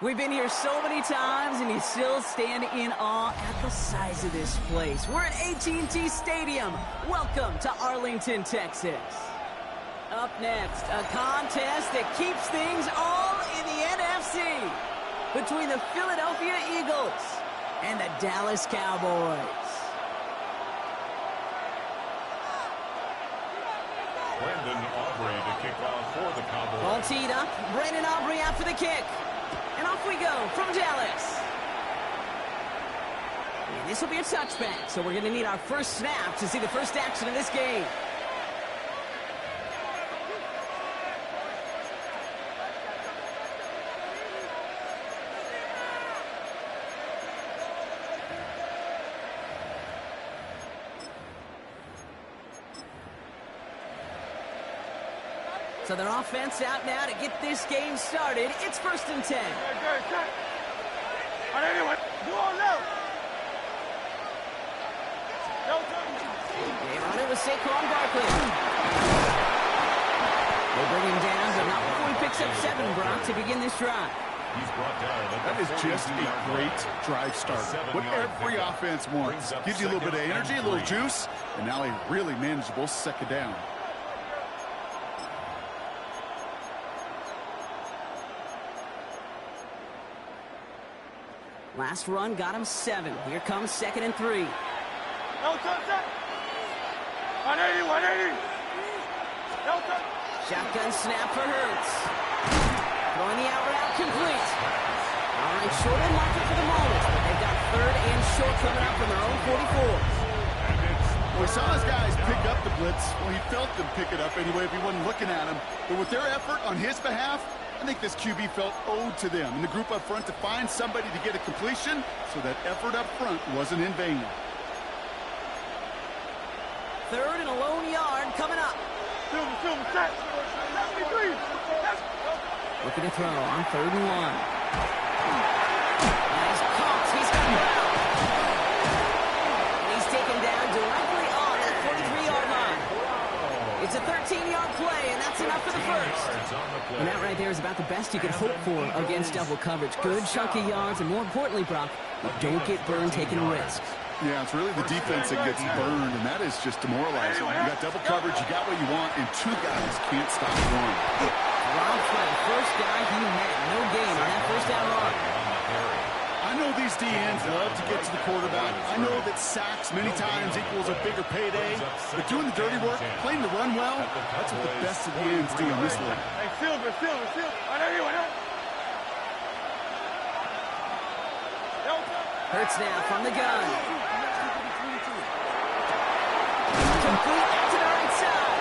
We've been here so many times, and you still stand in awe at the size of this place. We're at AT&T Stadium. Welcome to Arlington, Texas. Up next, a contest that keeps things all in the NFC between the Philadelphia Eagles and the Dallas Cowboys. Brandon Aubrey to kick off for the Cowboys. Ball teed up. Brandon Aubrey out for the kick. And off we go from Dallas. And this will be a touchback, so we're going to need our first snap to see the first action of this game. So their offense out now to get this game started. It's 1st and 10. They run it with Saquon Barkley. They bring him down, but not before he picks up 7, Brock, to begin this drive. He's brought down. That is just a great drive starter. What every offense wants. Gives you a little bit of energy, a little juice, and now a really manageable second down. Last run got him 7. Here comes 2nd and 3. Shotgun snap for Hurts. Throwing the out route complete. All right, short and market for the moment, but they've got 3rd and short coming up from their own 44. Well, we saw his guys pick up the blitz. Well, he felt them pick it up anyway if he wasn't looking at him. But with their effort on his behalf, I think this QB felt owed to them and the group up front to find somebody to get a completion, so that effort up front wasn't in vain. 3rd and a lone yard coming up. Looking to throw on 3rd and 1. Nice caught. He's got Brown. And he's taken down directly on that 43-yard line. It's a 13-yard play, and that's enough for the first. And that right there is about the best you could hope for against double coverage. Good chunky yards, and more importantly, Brock, don't get burned taking risks. Yeah, it's really the defense that gets burned, and that is just demoralizing. You got double coverage, you got what you want, and 2 guys can't stop one. Rob Flynn, first guy he had. No gain on that first down run. I know these DNs love to get to the quarterback. I know that sacks many times equals a bigger payday, but doing the dirty work, playing the run well, that's what the best of the ends do in this league. Hey, Silver. Hurts now from the gun. Complete to the right side.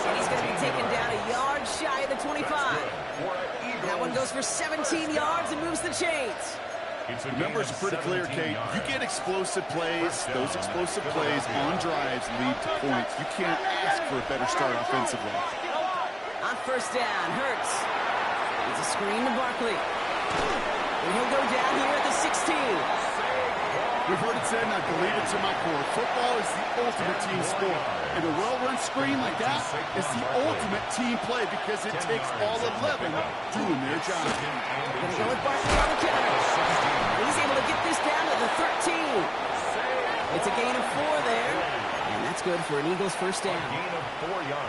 And he's going to be taken down a yard shy of the 25. That one goes for 17 yards and moves the chains. The numbers are pretty clear, Kate. You get explosive plays. Those explosive plays on drives lead to points. You can't ask for a better start offensively. On 1st down, Hurts. It's a screen to Barkley. And he'll go down here at the 16. We've heard it said, and I believe it to my core. Football is the ultimate team sport. And a well-run screen like that is the ultimate team play because it takes all 11 doing their job. Gonna go with Barkley on the counter. He's able to get this down to the 13. It's a gain of 4 there. And that's good for an Eagles first down.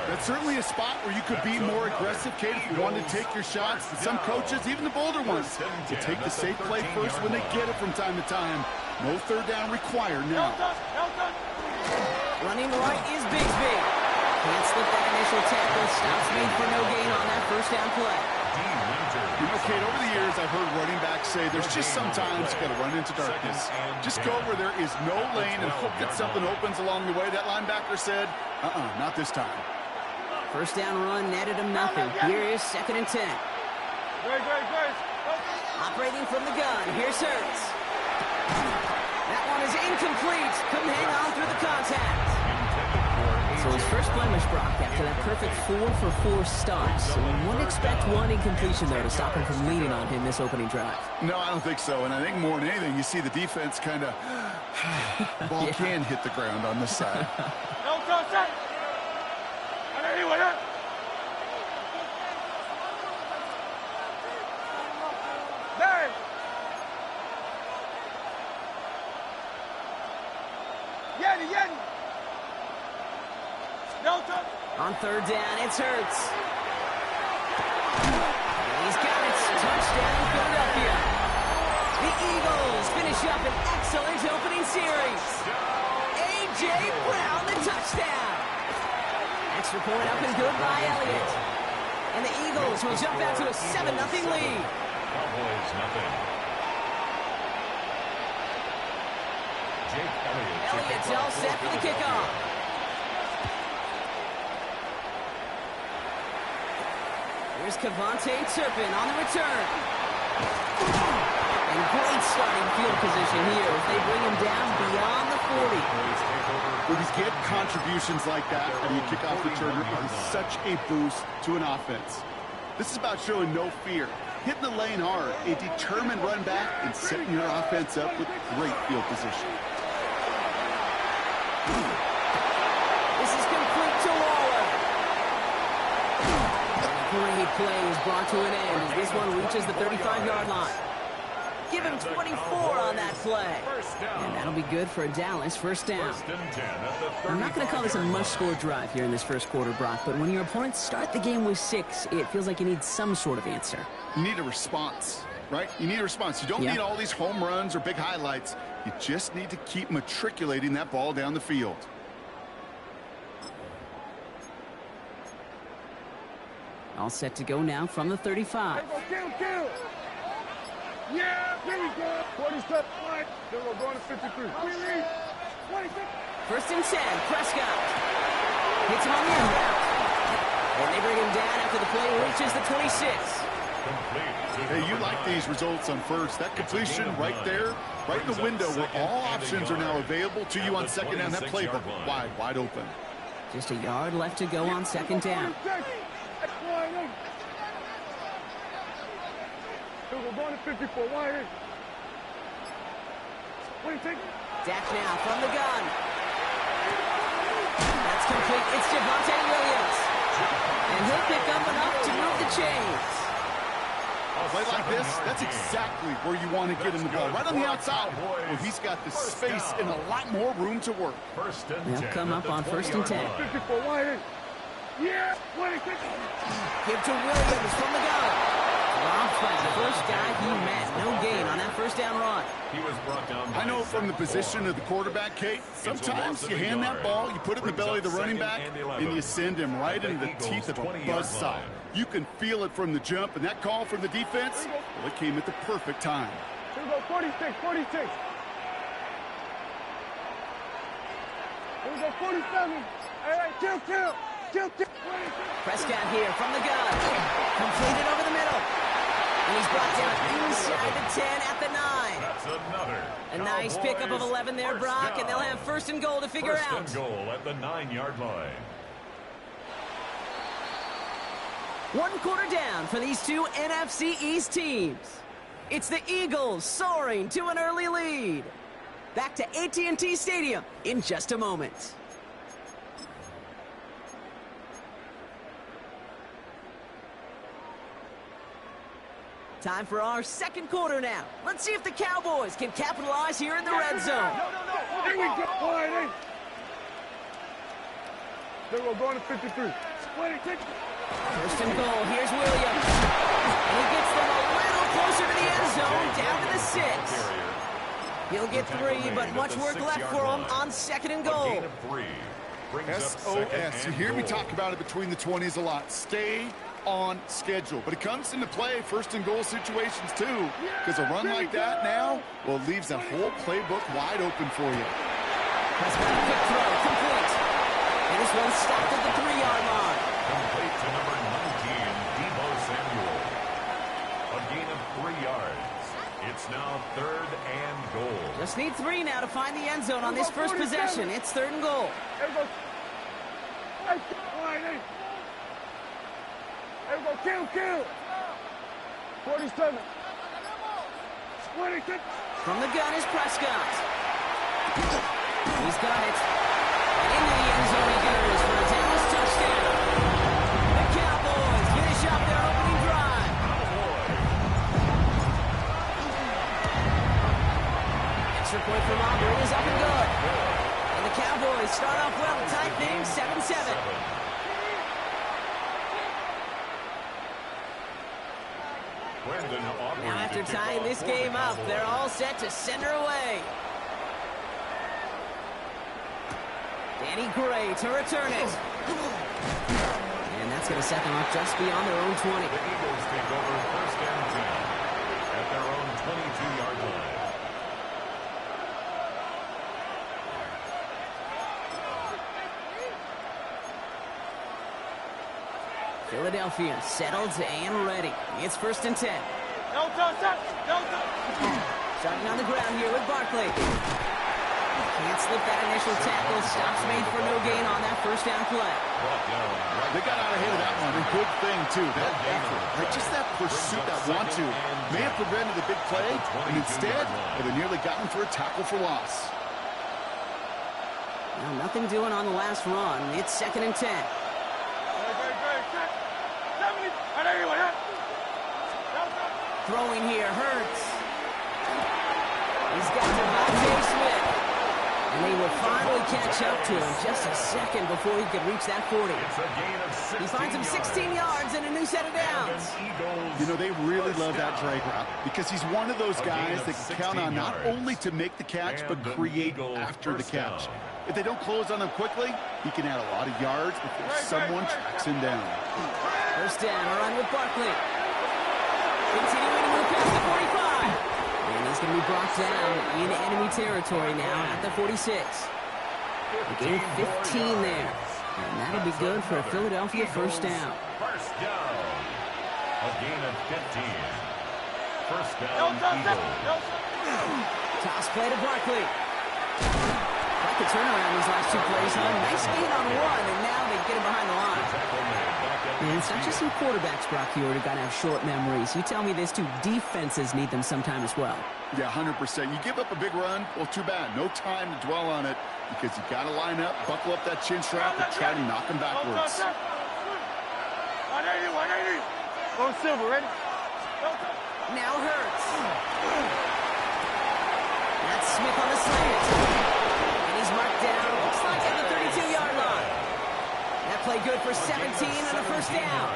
That's certainly a spot where you could be more aggressive, Kate, if you wanted to take your shots. And some coaches, even the bolder ones, will take the safe play first when they get it from time to time. No 3rd down required now. Running right is Bigsby. Can't slip that initial tackle. Stops made for no gain on that first down play. You know, Kate, over the years, I've heard running backs say there's just sometimes you got to run into darkness. Just go where there is no lane and hope that something opens along the way. That linebacker said, not this time. First down run netted him nothing. Here is 2nd and 10. Operating from the gun. Here's Hurts. That one is incomplete. Couldn't hang on through the contact. So his first blemish, Brock, after that perfect 4-for-4 start. So we wouldn't expect one incompletion, though, to stop him from leaning on him this opening drive. No, I don't think so. And I think more than anything, you see the defense kind of ball can hit the ground on this side. On 3rd down, it's Hurts. He's got it. Touchdown, Philadelphia. The Eagles finish up an excellent opening series. A.J. Brown, the touchdown. Extra point up and good by Elliott. And the Eagles will jump out to a 7-0 lead. Cowboys, nothing. Jake Elliott's all set for the kickoff. Here's Kevontae Turpin on the return. And great starting field position here as they bring him down beyond the 40. When you get contributions like that and you kick off returner, it is such a boost to an offense. This is about showing no fear, hitting the lane hard, a determined run back, and setting your offense up with great field position. This is complete to Waller. Great play is brought to an end as this one reaches the 35-yard line. Give him 24 on that play. And that'll be good for a Dallas first down. I'm not going to call this a must-score drive here in this first quarter, Brock, but when your opponents start the game with 6, it feels like you need some sort of answer. You need a response, right? You need a response. You don't need all these home runs or big highlights. You just need to keep matriculating that ball down the field. All set to go now from the 35. Kill. Yeah, there we go. 40-step flight. Then we're going to 53. 26. First and 10, Prescott. Hits him on the end route. And they bring him down after the play reaches the 26. Hey, you like these results on first. That completion right there, right in the window where all options are now available to you on second down. That playbook wide open. Just a yard left to go on second down. We're going to 54. Why? What do you think? Dak now from the gun. That's complete. It's Javonte Williams. And he'll pick up enough to move the chains. A play like this, that's exactly where you want to get him the ball. Right on the outside, where he's got the space and a lot more room to work. They'll come up on 1st and 10. 54. Why? Yeah. What do you think? Give to Williams from the gun. Robbed by the first guy he met. No gain on that first down run. He was brought down. I know from the position of the quarterback, Kate, sometimes you hand that ball, you put it in the belly of the running back, and you send him right into the teeth of a buzzsaw. You can feel it from the jump, and that call from the defense, well, it came at the perfect time. Here we go, 46. Here we go, 47. All right, kill. Prescott here from the gun. Completed over the middle. And he's brought down inside the 10 at the 9. That's another. A nice pickup of 11 there, Brock, and they'll have 1st and goal to figure out. 1st and goal at the 9-yard line. 1 quarter down for these two NFC East teams. It's the Eagles soaring to an early lead. Back to AT&T Stadium in just a moment. Time for our second quarter now. Let's see if the Cowboys can capitalize here in the red zone. Here we go. All right, then we're going to 53. 26. First and goal. Here's Williams. And he gets them a little closer to the end zone, down to the 6. He'll get 3, but much work left for him on 2nd and goal. SOS. You hear me talk about it between the 20s a lot. Stay on schedule. But it comes into play first and goal situations too, because a run like that now, well, it leaves that whole playbook wide open for you. Prescott, quick throw, complete. And this one stopped at the 3-yard line. Complete to number 19, Deebo Samuel. A gain of 3 yards. It's now 3rd and goal. Just need 3 now to find the end zone on this first possession. It's 3rd and goal. There we go. There we go. Kill. 47. 26. From the gun is Prescott. He's got it. And into the end zone he goes for a Dallas touchdown. The Cowboys finish up their opening drive. Extra point from Aubrey is up and good. And the Cowboys start off well to tie things 7-7. Now after tying this game up, they're all set to send her away. Danny Gray to return it. And that's going to set them up just beyond their own 20. The Eagles take over 1st and 10 at their own 22-yard line. Philadelphia settled and ready. It's 1st and 10. No touch. Starting on the ground here with Barkley. Can't slip that initial tackle. Stops made for no gain on that first down play. They got out ahead of that one. A good thing, too. That effort, right? Just that pursuit, that want-to, may have prevented the big play, and instead, they nearly got him for a tackle for loss. Well, nothing doing on the last run. It's 2nd and 10. Throwing here hurts. He's got Devontae Smith. And they will finally catch up to him just a second before he could reach that 40. He finds him 16 yards and a new set of downs. You know, they really love that drag route because he's one of those guys that can count on not only to make the catch, but create after the catch. If they don't close on him quickly, he can add a lot of yards before someone tracks him down. First down, a run with Barkley. Continuing to move past the 45. And he's going to be brought down in enemy territory now at the 46. A gain of 15 there. And that'll be good for a Philadelphia first down. First down. A gain of 15. First down, Eagles. Toss play to Barkley. Quite the turnaround these last 2 plays, huh? Nice gain on 1, and now they get him behind the line. And it's not just some quarterbacks, Brock, here who got to have short memories. You tell me this, too. Defenses need them sometime as well. Yeah, 100%. You give up a big run, well, too bad. No time to dwell on it because you got to line up, buckle up that chin strap, and try to knock him backwards. 180. Go Silver, ready? Now Hurts. That's Smith on the slant. And he's marked down. Looks like at the 32-yard line. That play good for 17 and a first down.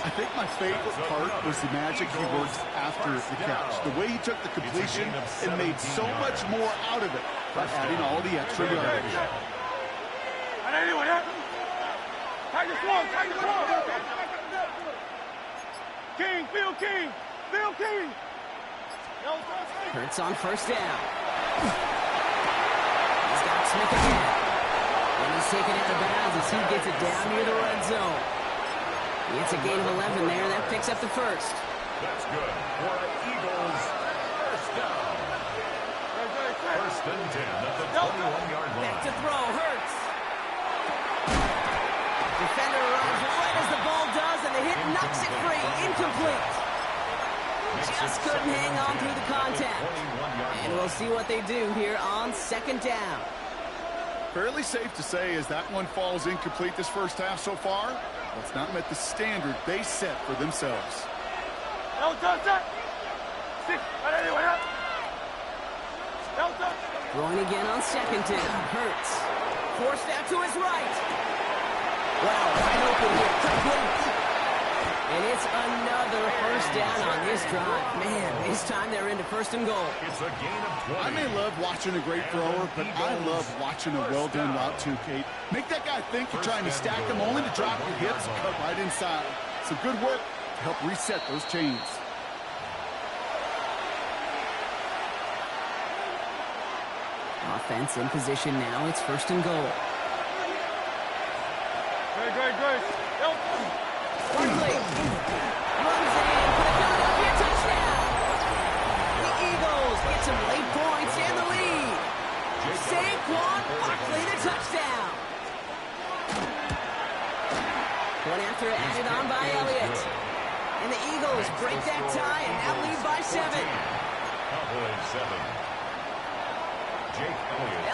I think my favorite part was the magic he worked after the catch. The way he took the completion and made so much more out of it by adding all the extra yardage. Phil King. Hurts on first down. He's got Smith again. And he's taken out of bounds as he gets it down near the red zone. It's a gain of 11 there. That picks up the first. That's good for the Eagles. First down. First and 10 at the 21-yard line. Back to throw. Hurts. Defender runs right as the ball does, and the hit knocks it free. Incomplete. Just couldn't hang on through the contact. And we'll see what they do here on second down. Fairly safe to say as that one falls incomplete this first half so far, it's not met the standard they set for themselves. Throwing again on second down. Hurts. Forced out to his right. Wow, wide open here. Complete. And it's another first down on this drive. Man, this time they're into first and goal. It's a gain of 20. I may love watching a great thrower, but I love watching a well-done route too, Kate. Make that guy think you're trying to stack him only to drop your hips and cut right inside. So good work to help reset those chains. Offense in position now. It's 1st and goal. Great. Barkley runs it in for the Philadelphia touchdown. The Eagles get some late points and the lead. Saquon Barkley, the touchdown. One after added on by Elliott. And the Eagles break that tie and now lead by 7. Cowboys 7. Jake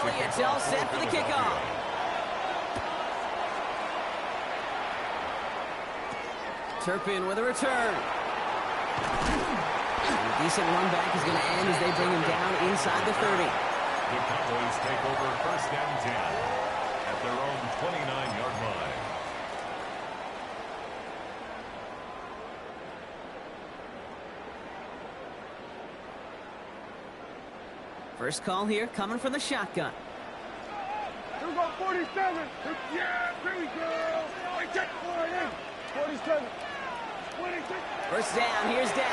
Elliott's all set for the kickoff. Turpin with a return. A decent run back is going to end as they bring him down inside the 30. The Cowboys take over 1st and 10 at their own 29-yard line. First call here coming from the shotgun. Here we go, 47. Yeah, here we go. I check 47. 26. First down, here's Dak.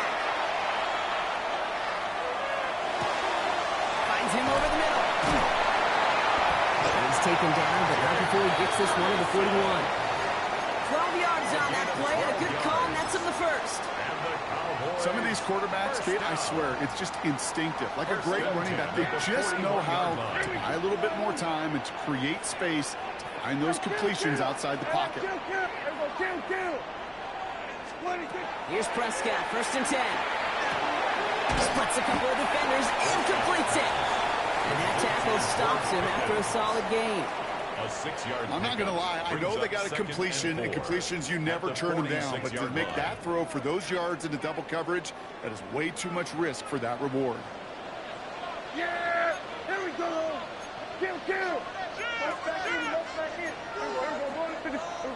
Finds him over the middle. He's taken down, but not before he gets this one to the 41. 12 yards on that play, and a good call nets him the first. Some of these quarterbacks, kid, I swear, it's just instinctive. Like a great running back, they just know how to buy a little bit more time and to create space to find those completions outside the pocket. Here's Prescott, 1st and 10. Splits a couple of defenders and completes it. And that tackle stops him after a solid gain. I'm not going to lie. I know they got a completion, and completions, you never turn them down. But to make that throw for those yards into double coverage, that is way too much risk for that reward. Yeah! Here we go! Kill! Left back in.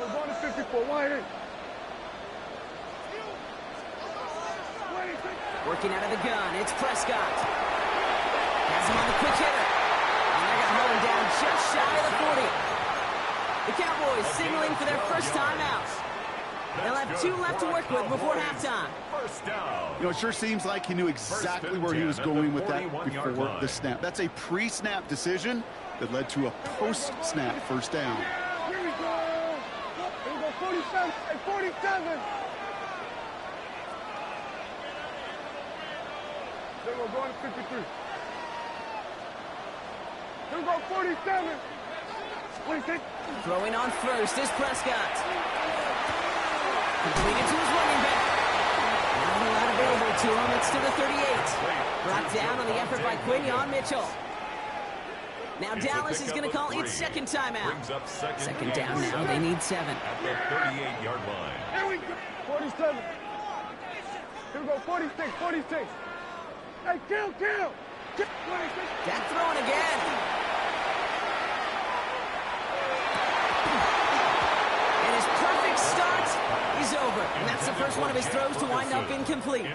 We're going to 54. Wide in. Working out of the gun, it's Prescott. Has him on the quick hitter. And they're going to hold him down just shy of the 40. The Cowboys signaling for their first timeout. They'll have 2 left to work with before halftime. First down. You know, it sure seems like he knew exactly where he was going with that before the snap. That's a pre-snap decision that led to a post-snap first down. Here we go. Here we go, 47 and 47. Then we're going to 53. Here we go, 47. 26. Throwing on first is Prescott. Completed to his running back. Not a lot available to him. It's to the 38. Brought down on the effort by Quinion Mitchell. Now Dallas is going to call its second timeout. Second down now. They need 7. At the 38-yard line. Here we go. 47. Here we go, 46. Hey, kill. 26. Dak throwing again. And his perfect start is over. And that's the first one of his throws to wind up incomplete.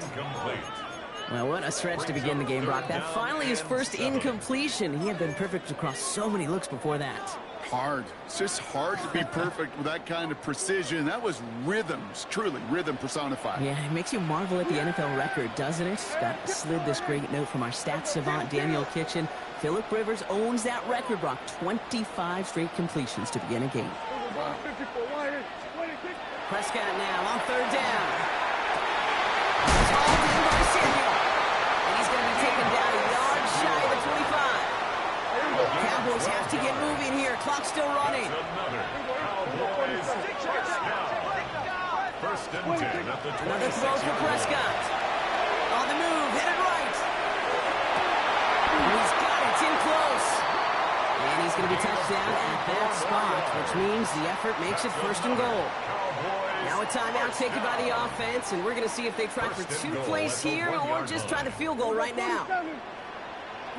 Well, what a stretch to begin the game, Brock. That finally his first incompletion. He had been perfect across so many looks before that. Hard. It's just hard to be perfect with that kind of precision. That was rhythms, truly rhythm personified. Yeah, it makes you marvel at the NFL record, doesn't it? Got slid this great note from our stats savant, Daniel Kitchen. Phillip Rivers owns that record, Brock. 25 straight completions to begin a game. Prescott now on third down. It's hauled in by Samuel. And he's going to be taken down a yard shy of the 25. Cowboys have to get moving here. Clock still running. Another Cowboys touchdown. First and 10 at the 26. Another throw for Prescott. On the move, headed right. And he's got it. It's in close. And he's going to be touched down at that spot, which means the effort makes it first and goal. Now a timeout taken by the offense, and we're going to see if they try for 2 plays here or just try the field goal right now.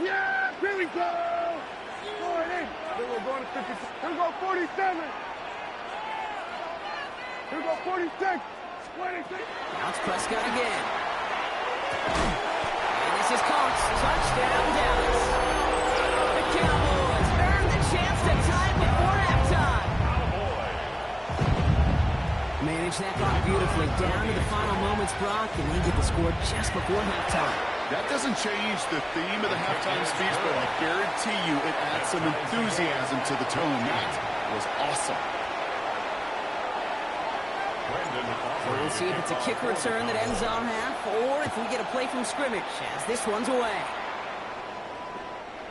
Yeah, here we go. Going in. Then we're going to 56. Here we go, 47. Here we go, 46. 26. Now it's Prescott again. And this is caught. Touchdown, Dallas. The Cowboys earn the chance to tie before halftime. Man, managed that clock beautifully. Down to the final moments, Brock, and they get the score just before halftime. That doesn't change the theme of the halftime speech, but I guarantee you it adds some enthusiasm to the tone. That was awesome. So we'll see if it's a kick return that ends our half, or if we get a play from scrimmage as this one's away.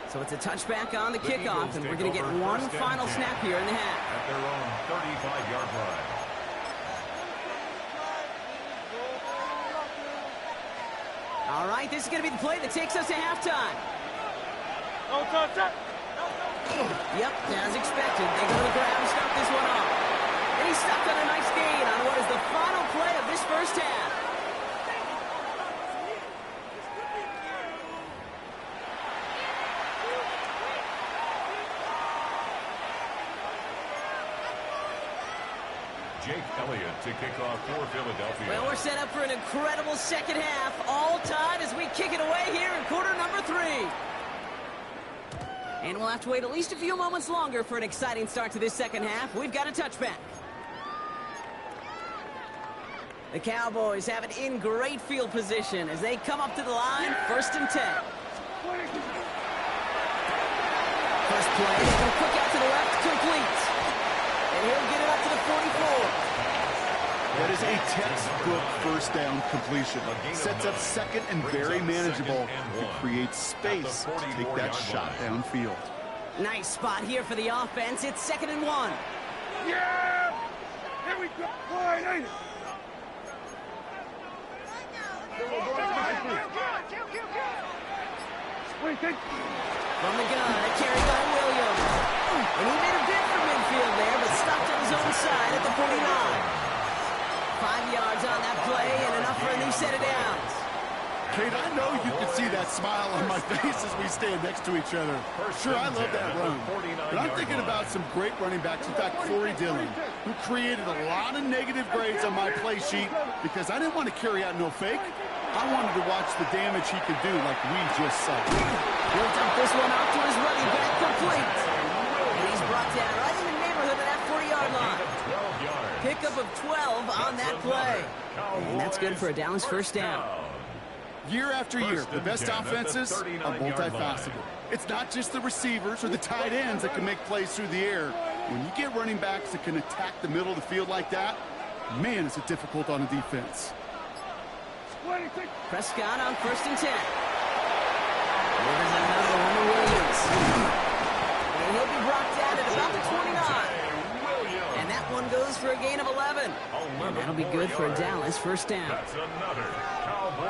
So it's a touchback on the kickoff, and we're going to get one final snap here in the half. At their own 35-yard line. All right, this is going to be the play that takes us to halftime. Yep, as expected, they go to the ground and start this one off. And he's stuck on a nice gain on what is the final play of this first half. Jake Elliott to kick off for Philadelphia. Well, we're set up for an incredible second half. All tied as we kick it away here in quarter number 3. And we'll have to wait at least a few moments longer for an exciting start to this second half. We've got a touchback. The Cowboys have it in great field position as they come up to the line, 1st and 10. First play, they can quick out to the left, complete. And he'll get it up to the 44. That is a textbook first down completion. Sets up second and very manageable to create space to take that shot downfield. Nice spot here for the offense. It's 2nd and 1. Yeah! Here we go. Boy, ain't it? From the gun, a carry by Williams. And he made a bid for midfield there, but stopped on his own side at the 49. 5 yards on that play and enough for a new set of downs. Kate, I know you can see that smile on my face as we stand next to each other. Sure, I love that run. But I'm thinking about some great running backs. In fact, Corey Dillon, who created a lot of negative grades on my play sheet because I didn't want to carry out no fake. I wanted to watch the damage he could do like we just saw. He'll dump this one off to his running back, complete. And he's brought down right in the neighborhood of that 40-yard line. Pickup of 12 on that play. And that's good for a Dallas first down. Year after year, the best offenses are multifaceted. It's not just the receivers or the tight ends that can make plays through the air. When you get running backs that can attack the middle of the field like that, man, is it difficult on a defense. Prescott on 1st and 10. There's another one to Williams. And he'll be brought down at about the 29. And that one goes for a gain of 11. And that'll be good for a Dallas first down.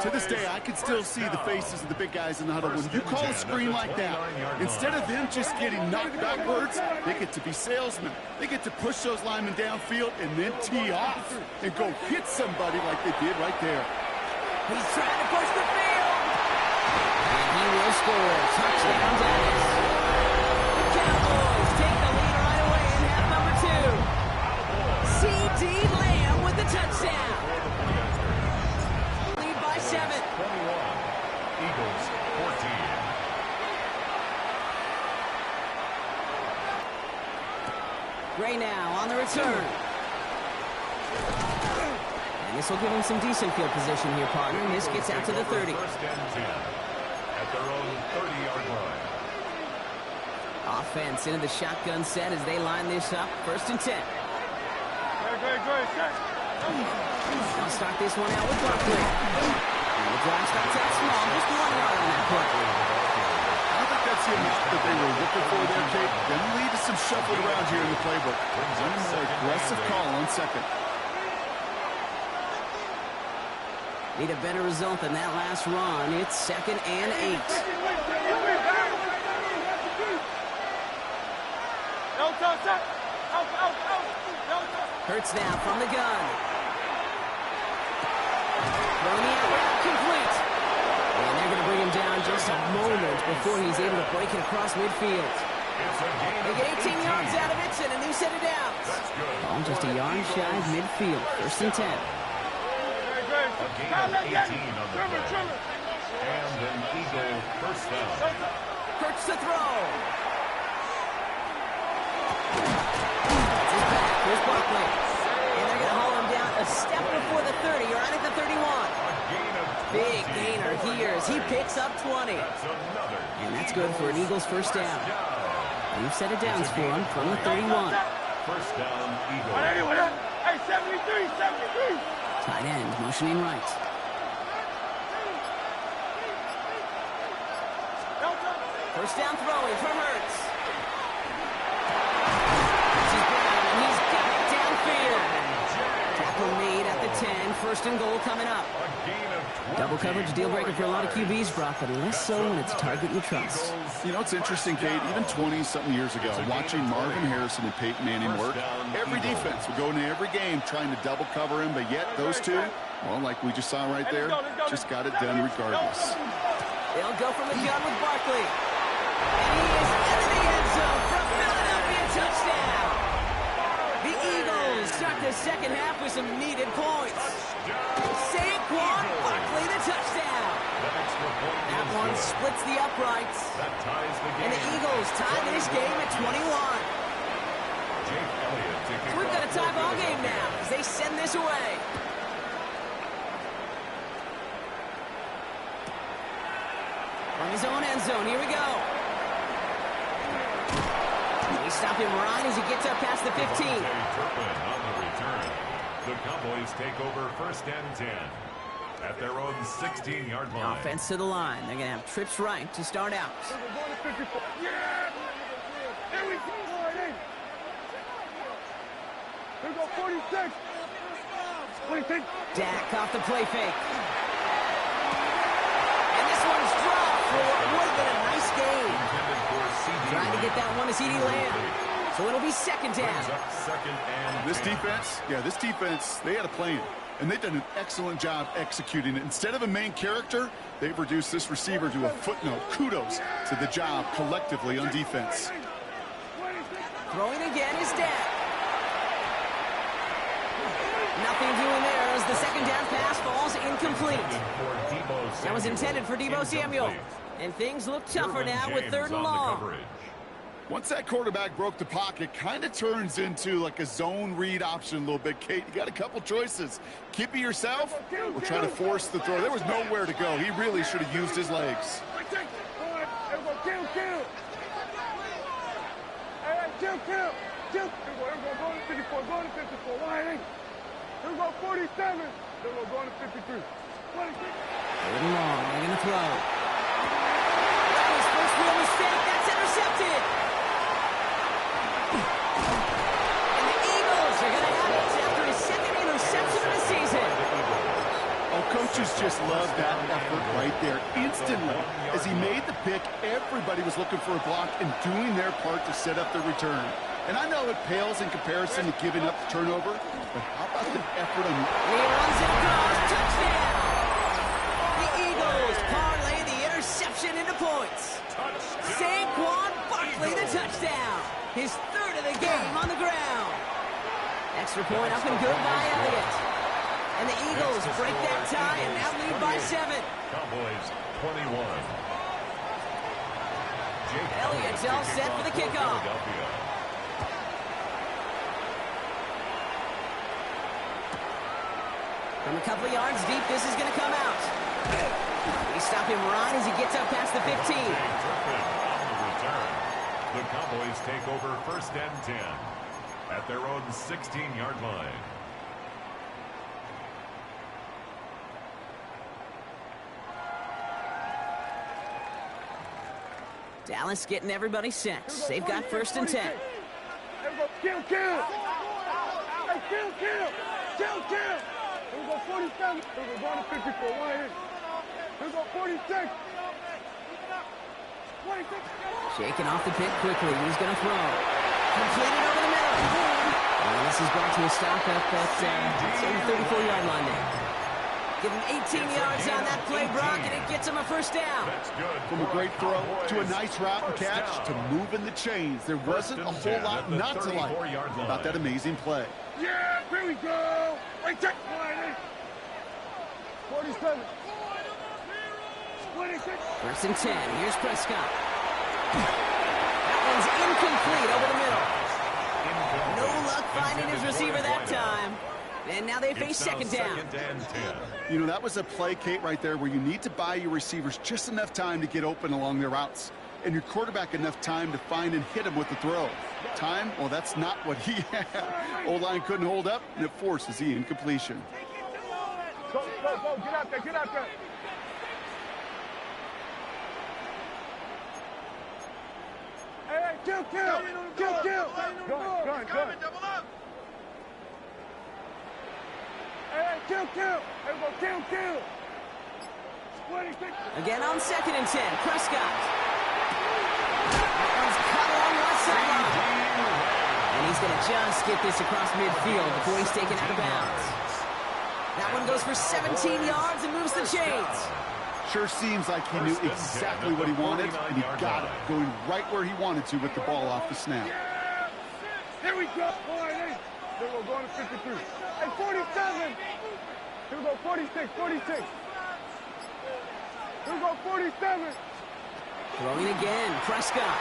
To this day, I can still see the faces of the big guys in the huddle. When you call a screen like that, instead of them just getting knocked backwards, they get to be salesmen. They get to push those linemen downfield and then tee off and go hit somebody like they did right there. He's trying to push the field. And he will score. Touchdown, Dallas. The Cowboys take the lead right away in half number 2. C.D. Lamb with the touchdown. Lead by 7. 21. Eagles 14. Gray now on the return. And this will give him some decent field position here, partner. And this gets out to the 30. 1st and 10 at their own 30-yard line. Offense into the shotgun set as they line this up. 1st and 10. They'll start this one out with Barkley. And the drive starts out small. Just 1 yard on that play. I don't think that's the amount that they were looking for there, Kate. Then lead to some shuffling around here in the playbook. One more aggressive call on 2nd. Need a better result than that last run. It's 2nd and 8. Hurts now from the gun. Throwing the out complete. And they're going to bring him down just a moment before he's able to break it across midfield. They get 18 yards out of it and a new set of downs. Ball just a yard shy of midfield. 1st and 10. A gain of 18 on the play. And an Eagle first down. Hurts to throw. That's his back. Here's Barkley. And they're going to haul him down a step before the 30. You're right at the 31. Big gainer here as he picks up 20. And that's good for an Eagles first down. We've set it down for him from the 31. First down, Eagles. Hey, 73, 73. Tight end motioning right. First down throwing from Hurts. He's Brown, and he's got it downfield. Tackle made at the 10. First and goal coming up. Double coverage deal breaker for a lot of QBs, Brock, but less so when it's a target you trust. You know, it's interesting, Kate, even 20-something years ago, watching Marvin Harrison and Peyton Manning work, every defense would go into every game trying to double cover him, but yet those two, well, like we just saw right there, just got it done regardless. They'll go from the gun with Barkley. And he is into the end zone from Philadelphia, touchdown. The Eagles start the second half with some needed points. Saquon Barkley, the touchdown. That one splits the uprights. And the Eagles tie this game at 21. So we've got a tie ball game now as they send this away. From his own end zone, here we go. They stop him right as he gets up past the 15. On the return. The Cowboys take over first and 10 at their own 16-yard line. Offense to the line. They're going to have trips right to start out. Yeah! Here we go. Here we go, 46. 46. Dak off the play fake. And this one's dropped for what would have been a nice game. Trying to get that one to CeeDee Lamb. So it'll be second down. This defense, they had a plan, and they've done an excellent job executing it. Instead of a main character, they've reduced this receiver to a footnote. Kudos to the job collectively on defense. Throwing again is Dak. Nothing doing there as the second down pass falls incomplete. That was intended for Deebo Samuel. And things look tougher now with third and long. Once that quarterback broke the pocket, kind of turns into like a zone read option a little bit. Kate, you got a couple choices. Keep it yourself or try to force the throw. There was nowhere to go. He really should have used his legs. Go to 54, go to 54. Why ain't? Here we go, 47. Then we'll go to 53. 26. Third and long, they're going to throw. That was first real mistake. That's intercepted. And the Eagles are going to have it after his second interception of the season. Oh, coaches just love that effort right there. Instantly, as he made the pick, everybody was looking for a block and doing their part to set up the return. And I know it pales in comparison to giving up the turnover, but how about the effort on... He runs it across, touchdown! The Eagles parlay the interception into points. Saquon Barkley, the touchdown. His third of the game on the ground. Extra point up and good by Elliott. And the Eagles break that tie and now lead by 7. Cowboys 21. Elliott's all set for the kickoff. From a couple of yards deep, this is going to come out. We stop him right as he gets up past the 15. On the return. The Cowboys take over first and 10 at their own 16-yard line. Dallas getting everybody set. They've got first and 10. Kill. Hey, kill. Here we go, 47. Here we go, 54. Why ain't? Here we go, 46. 26. Shaking off the pick quickly. He's going to throw. Completed over the middle. And this is brought to a stop up at the 34-yard line there. Give him 18 yards on that play, Brock, and it gets him a first down. From a great throw to a nice route and catch to moving the chains. There wasn't a whole lot not to like about that amazing play. Yeah, here we go. Right there. 47. 26. First and 10. Here's Prescott. That one's incomplete over the middle. No luck finding his receiver that time. And now they face It's now second down. Second and 10. You know, that was a play, Kate, right there where you need to buy your receivers just enough time to get open along their routes. And your quarterback enough time to find and hit him with the throw. Time, well, that's not what he had. O-line couldn't hold up, and it forces the incompletion. Go, get out there, get out there. Hey, kill. Gun. Double up. Hey, kill. Hey, go, kill. 26. Again on second and 10. Prescott. That one's cut along left sideline. And he's going to just get this across midfield before he's taken out of bounds. That one goes for 17 yards and moves the chains. Sure seems like he knew exactly what he wanted, and he got it, going right where he wanted to with the ball off the snap. Yeah. Here we go. Here we go, going to 53. Hey, 47. Here we go, 46. Here we go, 47. Throwing again, Prescott.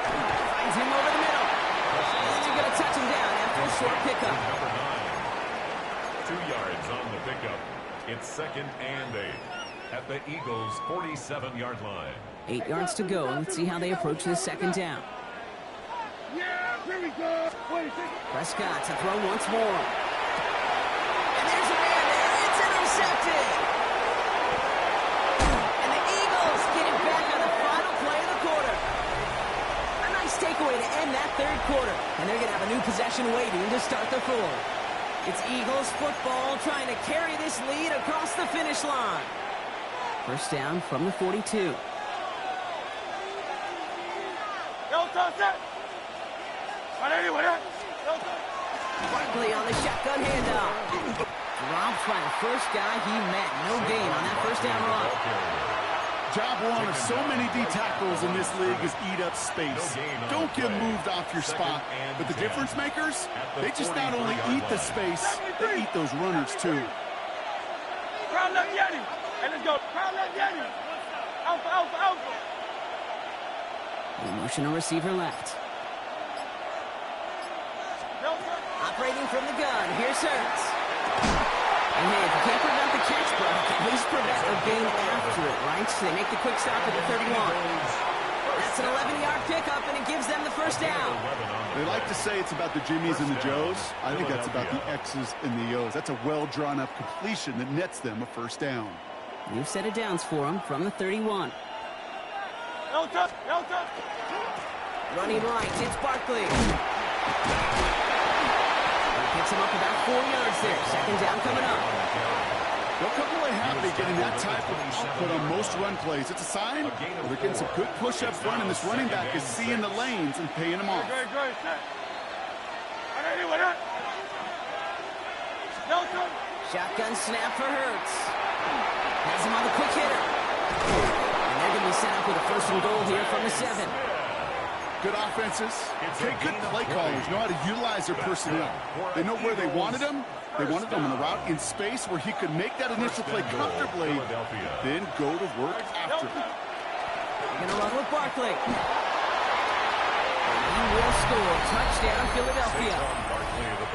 Finds him over the middle. And they're going to touch him down after a short pickup. Number 9. 2 yards on the pickup. It's second and 8 at the Eagles' 47-yard line. 8 yards to go. Let's see how they approach this second down. Yeah, here we go. 26. Prescott to throw once more. And there's a man there. It's intercepted. And the Eagles get it back on the final play of the quarter. A nice takeaway to end that third quarter. And they're going to have a new possession waiting to start the fourth. It's Eagles football trying to carry this lead across the finish line. First down from the 42. Barkley on the shotgun handoff. Dropped by the first guy he met. No gain on that first down run. Job one of so many D tackles in this league is eat up space. Don't get moved off your spot. But the difference makers, they just not only eat the space, they eat those runners too. Crowd left Yeti. And let's go. Crowd left Yeti. Alpha. The motion receiver left. Operating from the gun. Here's Hurts. And hey, if you can't prevent the catch, bro, you can at least prevent a gain after it, right? So they make the quick stop at the 31. That's an 11-yard pickup, and it gives them the first down. They like to say it's about the Jimmies and the Joes. I think that's about the X's and the O's. That's a well-drawn-up completion that nets them a first down. New set of downs for them from the 31. Running right, it's Barkley. Picks him up about 4 yards there. Second down coming up. They'll come away happy getting that type of output on most run plays. It's a sign they're getting some good push up front, and this running back is seeing the lanes and paying them off. Shotgun snap for Hurts. Has him on the quick hitter. And they're going to be set up with a first and goal here from the 7. Good offenses. Okay, good play callers know how to utilize their personnel. They know where they wanted them. They wanted them on the route in space where he could make that initial play comfortably, then go to work after. They're going to run with Barkley. And he will score. Touchdown, Philadelphia.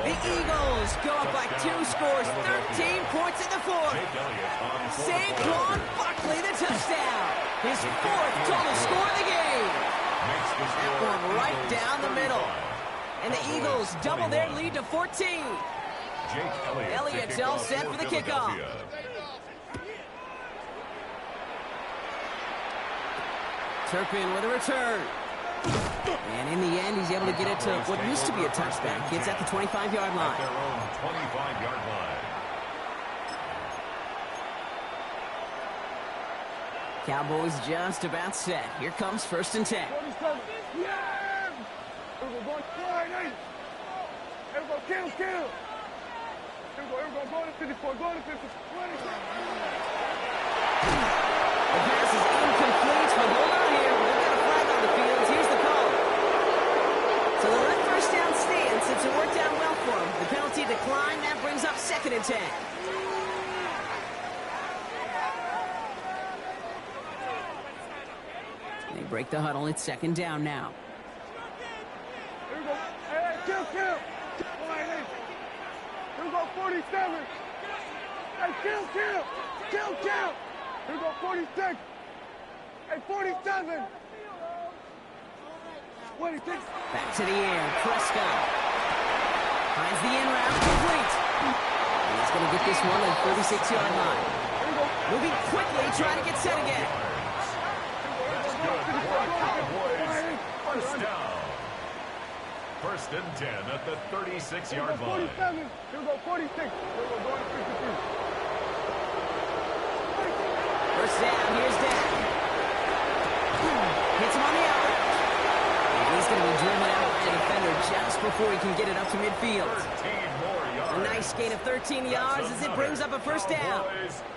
The Eagles go up by 2 scores, 13 points in the fourth. Saquon Barkley, the touchdown. His 4th total score of the game. That one right down the middle. And the Eagles double their lead to 14. Elliott's all set for the kickoff. Turpin with a return. And in the end, he's able to get it to what used to be a touchback. It's at the 25-yard line. At their own 25-yard line. Cowboys just about set. Here comes first and 10. 47. Yeah! Here we go, going forward, Here we go, kill. Here we go, going to 54, going to 50. The pass is incomplete, but hold on here. We've got a flag on the field. Here's the call. So the left first down stands since it worked out well for him. The penalty declined. That brings up second and 10. They break the huddle. It's second down now. Here we go. Hey, kill. go 47. Hey, kill. Here we go 46. Hey, 47. 26. Back to the air. Prescott finds the in route, complete. And he's going to get this one at the 36-yard line. Moving quickly, trying to get set again. That's good for Cowboys. First down. First and 10 at the 36-yard line. 47. Here we go 46. Here we go going to 53. First down, here's Dan. Hits him on the out. And he's going to be driven out by a defender just before he can get it up to midfield. 13 more yards. A nice gain of 13 yards as it brings up a first down.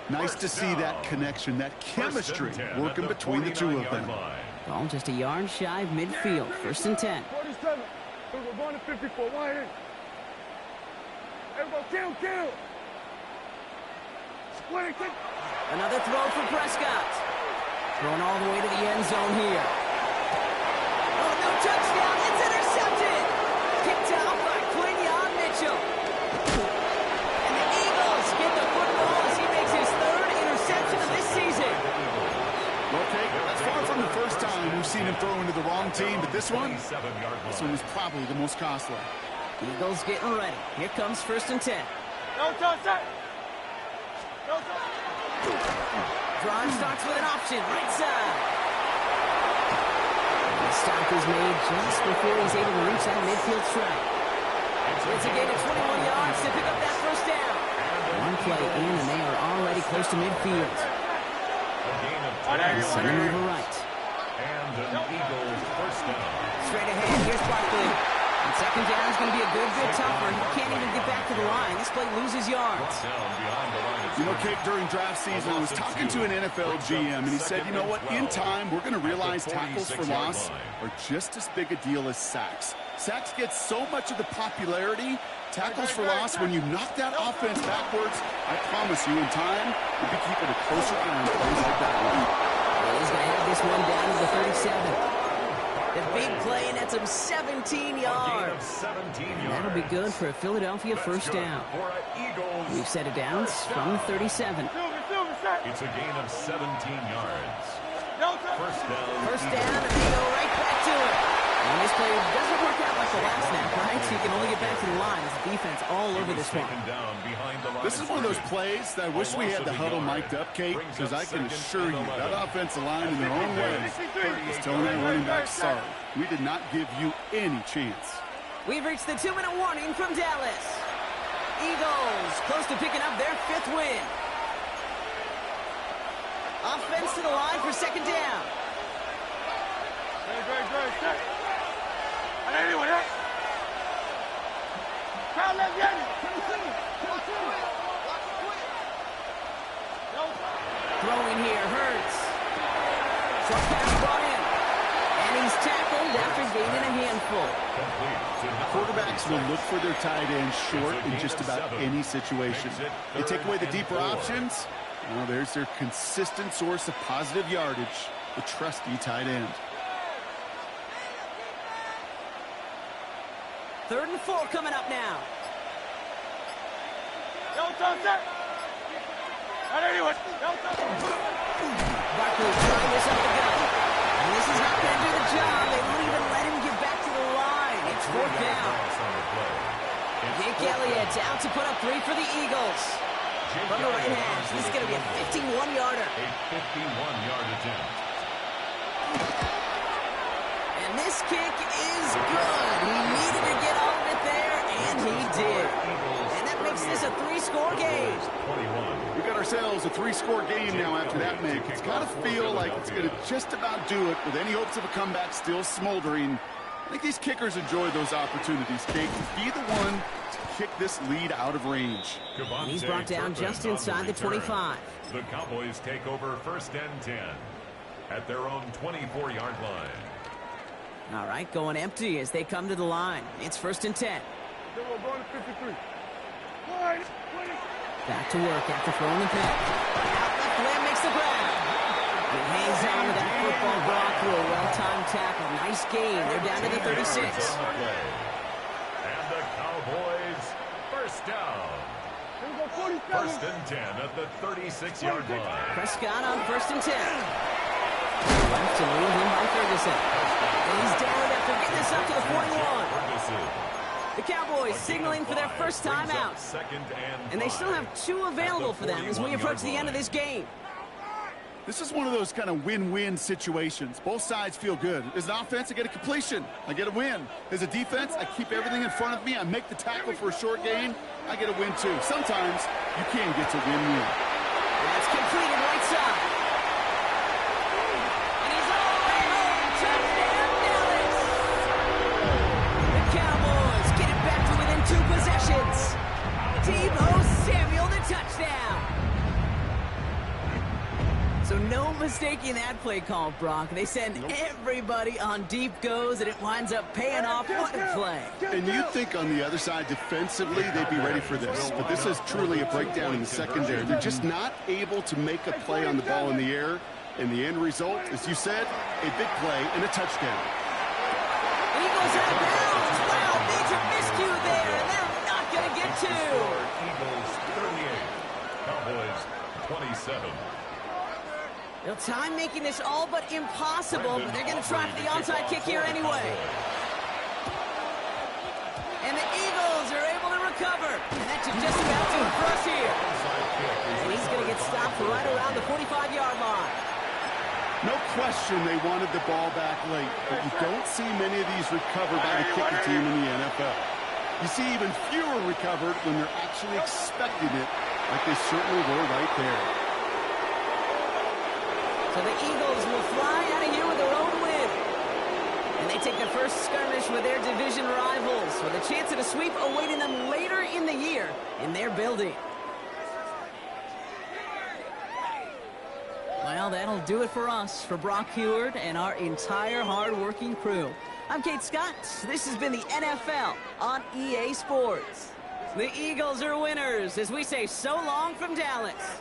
Nice to see that connection, that chemistry working between the two of them. Ball just a yard shy of midfield. First and 10. 47. Here we go going to 54. Wide in. Here we go kill. 26. Another throw for Prescott. Thrown all the way to the end zone here. Oh, no touchdown. It's intercepted. Kicked out by Quinyon Mitchell. And the Eagles get the football as he makes his third interception of this season. Okay, that's far from the first time we've seen him throw into the wrong team, but this one was probably the most costly. Eagles getting ready. Here comes first and 10. No touch that. Drive starts with an option, right side. The stop is made just before he's able to reach that midfield strike. It's a gain of 21 yards to pick up that first down. One play in, and they are already close to midfield. Send him over right. And an Eagles first down. Straight ahead, here's Barkley. And second down is going to be a good bit tougher. He can't even get back to the line. This play loses yards. Down behind the line. You know, Kate, during draft season, I was talking to an NFL GM, and he said, you know what, in time, we're going to realize tackles for loss are just as big a deal as sacks. Sacks get so much of the popularity. Tackles for loss, when you knock that offense backwards, I promise you, in time, we'll be keeping a closer eye on plays like that one. Well, he's going to have this one down to the 37. The big play, and that's him 17 yards. 17 yards. That'll be good for a Philadelphia first down. We've set it down from the 37. It's a gain of 17 yards. First down. First down, and they go right back to it. And this play doesn't work out like the last snap, right? So you can only get back to the line as the defense all over this one. This is one of those plays that I wish we had the huddle mic'd up, Kate, because I can assure you that offensive line in their own ways is telling that running back, sorry, we did not give you any chance. We've reached the 2-minute warning from Dallas. Eagles close to picking up their 5th win. Offense to the line for second down. Great. Anyway, crowd left Yanni. Throwing here, Hurts. Short pass brought in. And he's tackled after gaining a handful. Quarterbacks will look for their tight end short in just about any situation. They take away the deeper options. Well, there's their consistent source of positive yardage, the trusty tight end. 3rd and 4 coming up now. Anyway, Barkley trying this up the gut. And this is not going to do the job. They won't even let him get back to the line. It's 4th down. Jake Elliott out to put up 3 for the Eagles. From the right hash, this is going to be a 51-yarder. A 51-yard attempt. And this kick is good. He needed to get all of it there, and he did. And that makes this a 3-score game. We got ourselves a 3-score game now after that make. It's got to feel like it's going to just about do it with any hopes of a comeback still smoldering. I think these kickers enjoy those opportunities, Kate, to be the one to kick this lead out of range. And he's brought down just inside the 25. The Cowboys take over 1st and 10 at their own 24-yard line. All right, going empty as they come to the line. It's 1st and 10. We're going to 53. Back to work after throwing the pick. Out left limb makes the grab. He hangs on to that football block through a well-timed tackle. Nice gain. They're down to the 36. And the Cowboys first touchdown. Here we go, 47. First and 10 at the 36-yard line. Prescott on first and 10. Left to lead him by Ferguson. And he's down after getting this up to the 41. The Cowboys signaling for their first time out. And they still have 2 available for them as we approach the end of this game. This is one of those kind of win-win situations. Both sides feel good. As an offense, I get a completion. I get a win. As a defense, I keep everything in front of me. I make the tackle for a short gain. I get a win, too. Sometimes you can get to win-win. That's completed right side. And he's all the way home. Touchdown, Dallas. The Cowboys get it back to within 2 possessions. Deebo Samuel, the touchdown. So no mistaking that play call, Brock. They send everybody on deep goes, and it winds up paying off. What a play. And you'd think on the other side, defensively, they'd be ready for this. But this is truly a breakdown in the secondary. They're just not able to make a play on the ball in the air. And the end result, as you said, a big play and a touchdown. Eagles out of bounds. Wow, major miscue there, and they're not going to get 2. Eagles 38, Cowboys 27. Well, time making this all but impossible, but they're going to try for the onside kick here anyway. And the Eagles are able to recover. And that should just about do it for us here. And he's going to get stopped right around the 45-yard line. No question they wanted the ball back late, but you don't see many of these recovered by the kicker team in the NFL. You see even fewer recovered when they're actually expecting it, like they certainly were right there. So the Eagles will fly out of here with their own win. And they take their first skirmish with their division rivals, with a chance at a sweep awaiting them later in the year in their building. Well, that'll do it for us, for Brock Heward and our entire hard-working crew. I'm Kate Scott. This has been the NFL on EA Sports. The Eagles are winners as we say so long from Dallas.